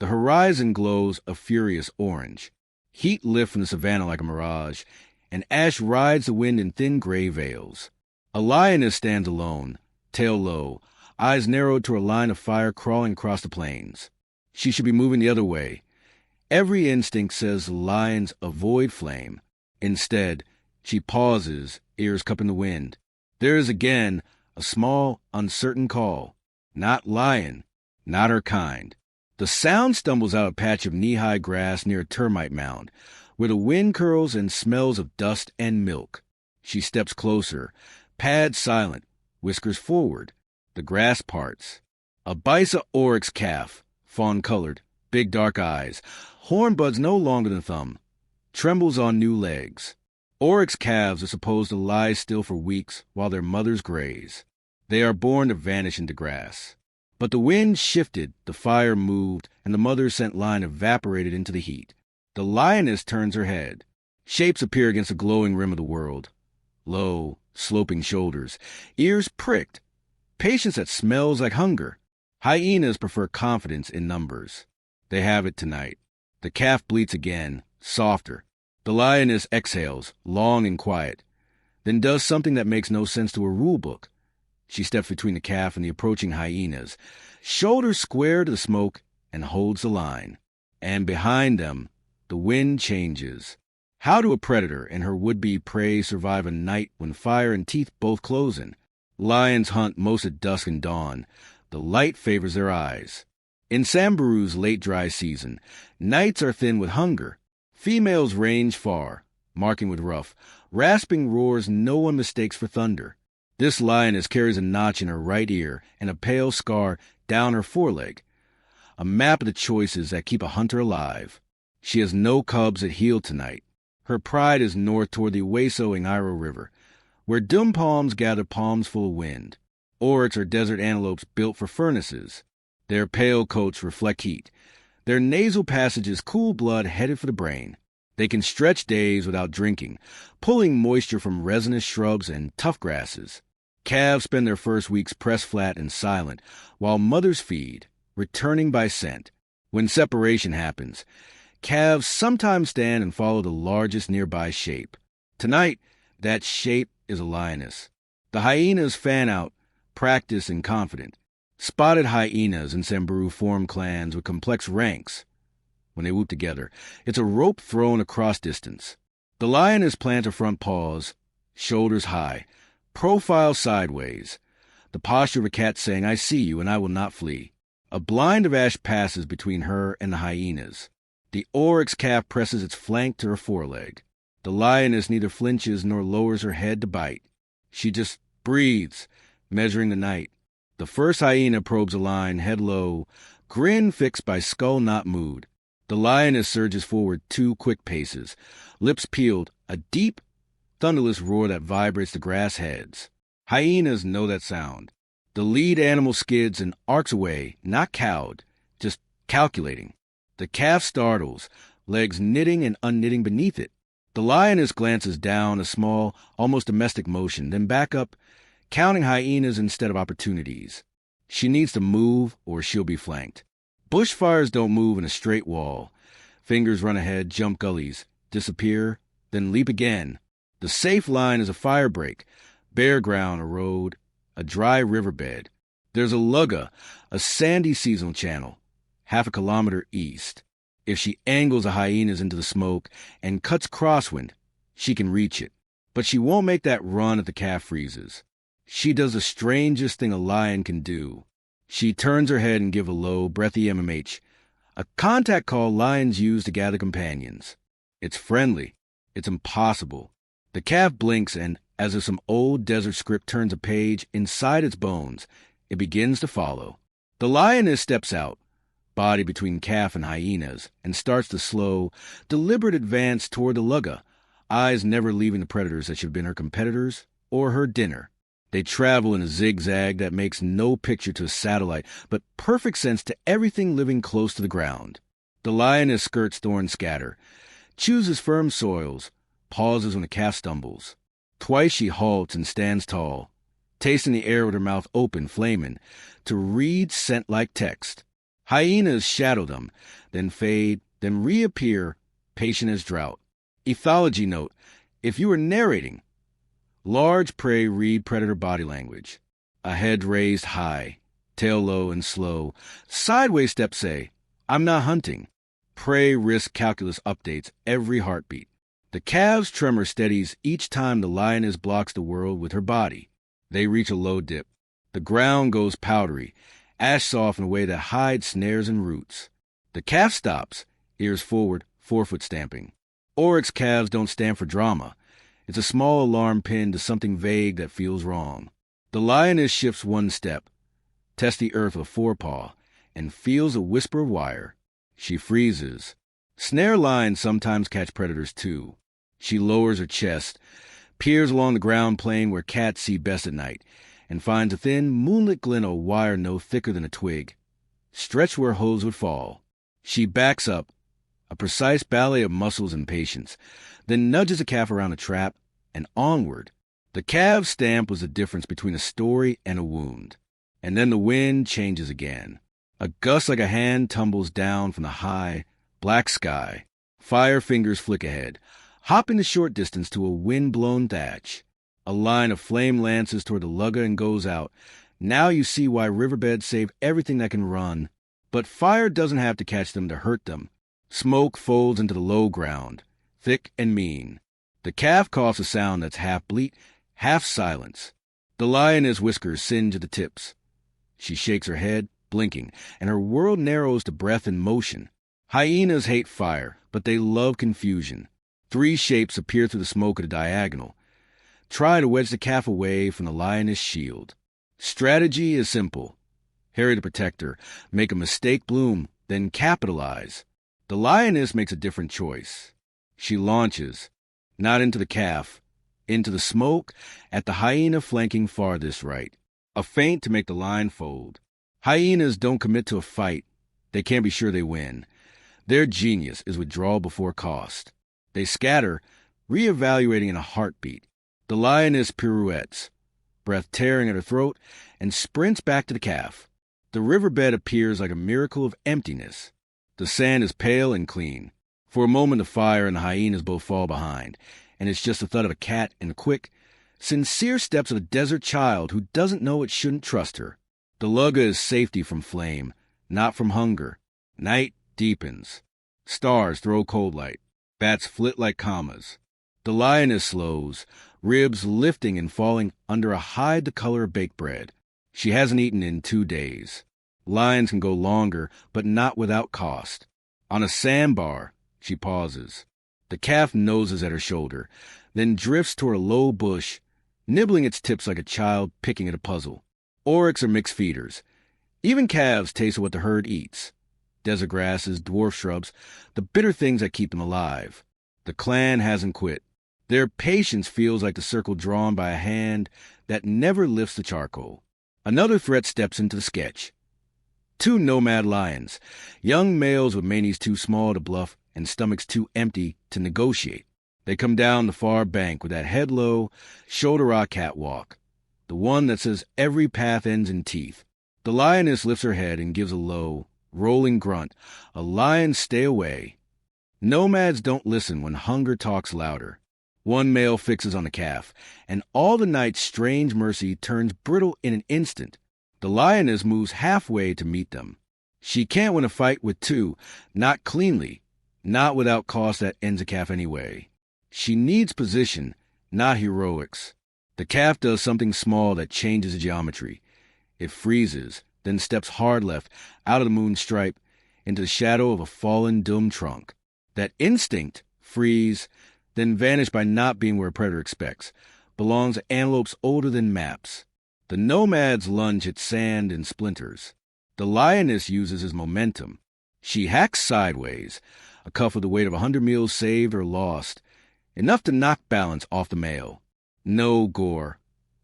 The horizon glows a furious orange. Heat lifts from the savannah like a mirage, and ash rides the wind in thin gray veils. A lioness stands alone, tail low, eyes narrowed to a line of fire crawling across the plains. She should be moving the other way. Every instinct says the lions avoid flame. Instead, she pauses, ears cupping the wind. There is again a small, uncertain call. Not lion, not her kind. The sound stumbles out a patch of knee-high grass near a termite mound, where the wind curls and smells of dust and milk. She steps closer, pads silent, whiskers forward. The grass parts. A Bisa Oryx calf, fawn-colored, big dark eyes, horn buds no longer than a thumb, trembles on new legs. Oryx calves are supposed to lie still for weeks while their mothers graze. They are born to vanish into grass. But the wind shifted, the fire moved, and the mother's scent line evaporated into the heat. The lioness turns her head. Shapes appear against the glowing rim of the world. Low, sloping shoulders, ears pricked, patience that smells like hunger. Hyenas prefer confidence in numbers. They have it tonight. The calf bleats again, softer. The lioness exhales, long and quiet, then does something that makes no sense to a rule book. She steps between the calf and the approaching hyenas, shoulders square to the smoke, and holds the line. And behind them, the wind changes. How do a predator and her would-be prey survive a night when fire and teeth both close in? Lions hunt most at dusk and dawn. The light favors their eyes. In Samburu's late dry season, nights are thin with hunger. Females range far, marking with rough, rasping roars no one mistakes for thunder. This lioness carries a notch in her right ear and a pale scar down her foreleg, a map of the choices that keep a hunter alive. She has no cubs that heal tonight. Her pride is north toward the Ueso-Ingiro River, where dum palms gather palms full of wind. Oryx are desert antelopes built for furnaces. Their pale coats reflect heat. Their nasal passages cool blood headed for the brain. They can stretch days without drinking, pulling moisture from resinous shrubs and tough grasses. Calves spend their first weeks pressed flat and silent, while mothers feed, returning by scent. When separation happens, calves sometimes stand and follow the largest nearby shape. Tonight, that shape is a lioness. The hyenas fan out, practiced and confident. Spotted hyenas in Samburu form clans with complex ranks. When they whoop together, it's a rope thrown across distance. The lioness plants her front paws, shoulders high, profile sideways, the posture of a cat saying, "I see you and I will not flee." A blind of ash passes between her and the hyenas. The oryx calf presses its flank to her foreleg. The lioness neither flinches nor lowers her head to bite. She just breathes, measuring the night. The first hyena probes a line, head low, grin fixed by skull not moved. The lioness surges forward 2 quick paces, lips peeled, a deep, thunderless roar that vibrates the grass heads. Hyenas know that sound. The lead animal skids and arcs away, not cowed, just calculating. The calf startles, legs knitting and unknitting beneath it. The lioness glances down, a small, almost domestic motion, then back up, counting hyenas instead of opportunities. She needs to move or she'll be flanked. Bushfires don't move in a straight wall. Fingers run ahead, jump gullies, disappear, then leap again. The safe line is a fire break, bare ground, a road, a dry riverbed. There's a lugga, a sandy seasonal channel, half a kilometer east. If she angles the hyenas into the smoke and cuts crosswind, she can reach it. But she won't make that run if the calf freezes. She does the strangest thing a lion can do. She turns her head and gives a low, breathy MMH, a contact call lions use to gather companions. It's friendly. It's impossible. The calf blinks and, as if some old desert script turns a page inside its bones, it begins to follow. The lioness steps out, body between calf and hyenas, and starts the slow, deliberate advance toward the lugga, eyes never leaving the predators that should have been her competitors or her dinner. They travel in a zigzag that makes no picture to a satellite, but perfect sense to everything living close to the ground. The lioness skirts thorn scatter, chooses firm soils, pauses when the calf stumbles. Twice she halts and stands tall, tasting the air with her mouth open, flaming, to read scent like text. Hyenas shadow them, then fade, then reappear, patient as drought. Ethology note: if you are narrating, large prey read predator body language. A head raised high, tail low and slow. Sideways steps say, I'm not hunting. Prey risk calculus updates every heartbeat. The calves' tremor steadies each time the lioness blocks the world with her body. They reach a low dip. The ground goes powdery, ash soft in a way that hides snares and roots. The calf stops, ears forward, forefoot stamping. Oryx calves don't stand for drama. It's a small alarm pinned to something vague that feels wrong. The lioness shifts one step, tests the earth with a forepaw, and feels a whisper of wire. She freezes. Snare lines sometimes catch predators too. She lowers her chest, peers along the ground plane where cats see best at night, and finds a thin, moonlit glint of wire no thicker than a twig, stretched where hose would fall. She backs up, a precise ballet of muscles and patience, then nudges a calf around a trap and onward. The calf's stamp was the difference between a story and a wound. And then the wind changes again. A gust like a hand tumbles down from the high, black sky. Fire fingers flick ahead, hopping the short distance to a wind-blown thatch. A line of flame lances toward the lugga and goes out. Now you see why riverbeds save everything that can run. But fire doesn't have to catch them to hurt them. Smoke folds into the low ground, thick and mean. The calf coughs a sound that's half bleat, half silence. The lioness whiskers singe at the tips. She shakes her head, blinking, and her world narrows to breath and motion. Hyenas hate fire, but they love confusion. 3 shapes appear through the smoke at a diagonal. Try to wedge the calf away from the lioness' shield. Strategy is simple. Harry the Protector, make a mistake bloom, then capitalize. The lioness makes a different choice. She launches, not into the calf, into the smoke at the hyena flanking farthest right. A feint to make the line fold. Hyenas don't commit to a fight. They can't be sure they win. Their genius is withdrawal before cost. They scatter, reevaluating in a heartbeat. The lioness pirouettes, breath tearing at her throat, and sprints back to the calf. The riverbed appears like a miracle of emptiness. The sand is pale and clean. For a moment the fire and the hyenas both fall behind, and it's just the thud of a cat and the quick, sincere steps of a desert child who doesn't know it shouldn't trust her. The lugga is safety from flame, not from hunger. Night deepens. Stars throw cold light. Bats flit like commas. The lioness slows, ribs lifting and falling under a hide the color of baked bread. She hasn't eaten in 2 days. Lions can go longer, but not without cost. On a sandbar, she pauses. The calf noses at her shoulder, then drifts toward a low bush, nibbling its tips like a child picking at a puzzle. Oryx are mixed feeders. Even calves taste what the herd eats. Desert grasses, dwarf shrubs, the bitter things that keep them alive. The clan hasn't quit. Their patience feels like the circle drawn by a hand that never lifts the charcoal. Another threat steps into the sketch. 2 nomad lions, young males with manes too small to bluff and stomachs too empty to negotiate. They come down the far bank with that head low, shoulder rock catwalk, the one that says every path ends in teeth. The lioness lifts her head and gives a low, rolling grunt. A lion stay away. Nomads don't listen when hunger talks louder. One male fixes on the calf, and all the night's strange mercy turns brittle in an instant. The lioness moves halfway to meet them. She can't win a fight with 2, not cleanly, not without cost that ends a calf anyway. She needs position, not heroics. The calf does something small that changes the geometry. It freezes, then steps hard left, out of the moon stripe, into the shadow of a fallen doomed trunk. That instinct, freeze, then vanish by not being where a predator expects, belongs to antelopes older than maps. The nomad's lunge hits sand and splinters. The lioness uses his momentum. She hacks sideways, a cuff of the weight of 100 meals saved or lost, enough to knock balance off the male. No gore,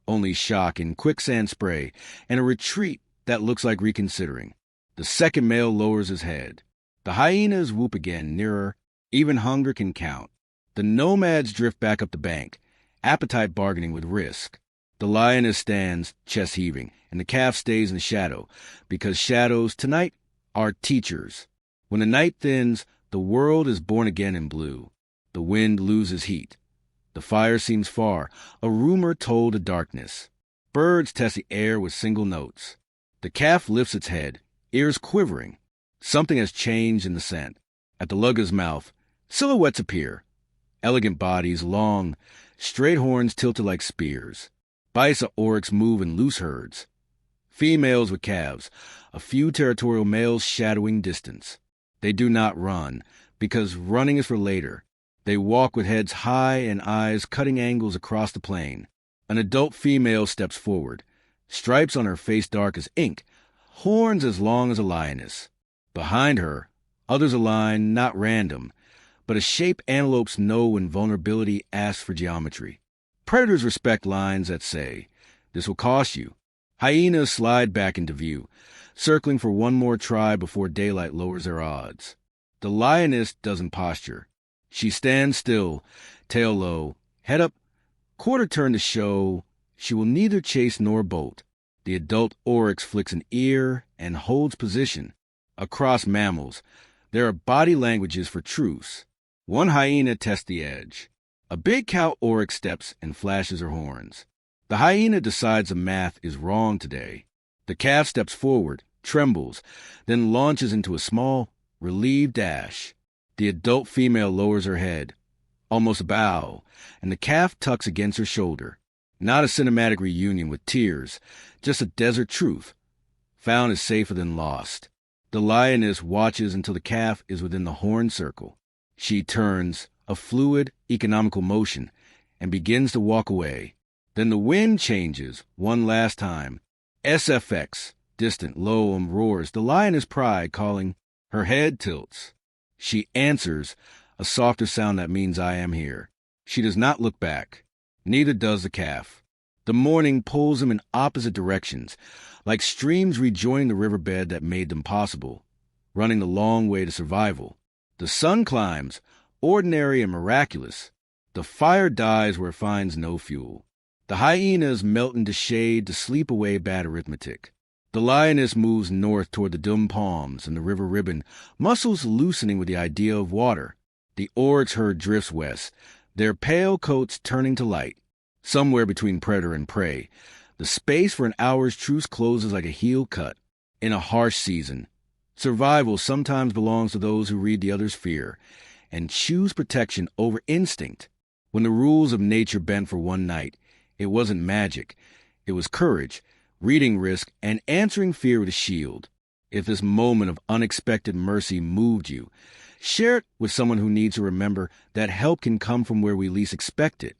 only shock and quicksand spray, and a retreat that looks like reconsidering. The second male lowers his head. The hyenas whoop again, nearer. Even hunger can count. The nomads drift back up the bank, appetite bargaining with risk. The lioness stands, chest heaving, and the calf stays in the shadow, because shadows, tonight, are teachers. When the night thins, the world is born again in blue. The wind loses heat. The fire seems far, a rumor told of darkness. Birds test the air with single notes. The calf lifts its head, ears quivering. Something has changed in the scent. At the lugger's mouth, silhouettes appear. Elegant bodies, long, straight horns tilted like spears. Bison of Oryx move in loose herds. Females with calves, a few territorial males shadowing distance. They do not run, because running is for later. They walk with heads high and eyes cutting angles across the plain. An adult female steps forward, stripes on her face dark as ink, horns as long as a lioness. Behind her, others align, not random, but a shape antelopes know when vulnerability asks for geometry. Predators respect lines that say, "This will cost you." Hyenas slide back into view, circling for one more try before daylight lowers their odds. The lioness doesn't posture. She stands still, tail low, head up, quarter turned to show she will neither chase nor bolt. The adult Oryx flicks an ear and holds position. Across mammals, there are body languages for truce. One hyena tests the edge. A big cow Oryx steps and flashes her horns. The hyena decides the math is wrong today. The calf steps forward, trembles, then launches into a small, relieved dash. The adult female lowers her head, almost a bow, and the calf tucks against her shoulder. Not a cinematic reunion with tears, just a desert truth. Found is safer than lost. The lioness watches until the calf is within the horn circle. She turns, a fluid, economical motion, and begins to walk away. Then the wind changes, one last time. SFX, distant, low, roars, the lioness pride calling. Her head tilts. She answers, a softer sound that means I am here. She does not look back. Neither does the calf. The morning pulls them in opposite directions, like streams rejoining the riverbed that made them possible, running the long way to survival. The sun climbs, ordinary and miraculous. The fire dies where it finds no fuel. The hyenas melt into shade to sleep away bad arithmetic. The lioness moves north toward the doomed palms and the river ribbon, muscles loosening with the idea of water. The Oryx herd drifts west, their pale coats turning to light. Somewhere between predator and prey, the space for an hour's truce closes like a heel cut. In a harsh season, survival sometimes belongs to those who read the other's fear and choose protection over instinct. When the rules of nature bent for one night, it wasn't magic. It was courage, reading risk, and answering fear with a shield. If this moment of unexpected mercy moved you, share it with someone who needs to remember that help can come from where we least expect it.